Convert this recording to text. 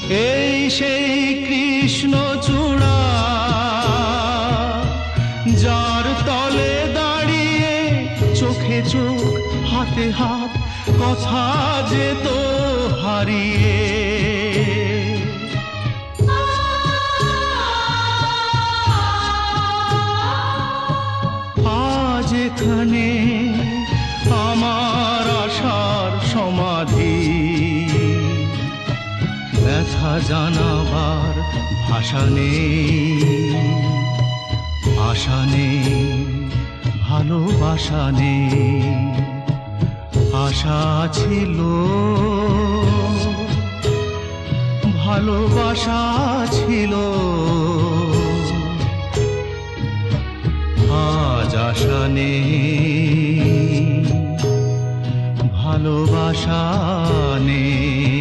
এই সেই কৃষ্ণচূড়া, যার তলে দাঁড়িয়ে চোখে চোখ হাতে হাত কথা যেত হারিয়ে। আজ এখানে আমার আশার সমাধি, ব্যথা জানাবার ভাষা নেই, আশা নেই, ভালোবাসা নেই। আশা ছিল, ভালোবাসা ছিল, আজ আশা নেই, ভালোবাসা নেই।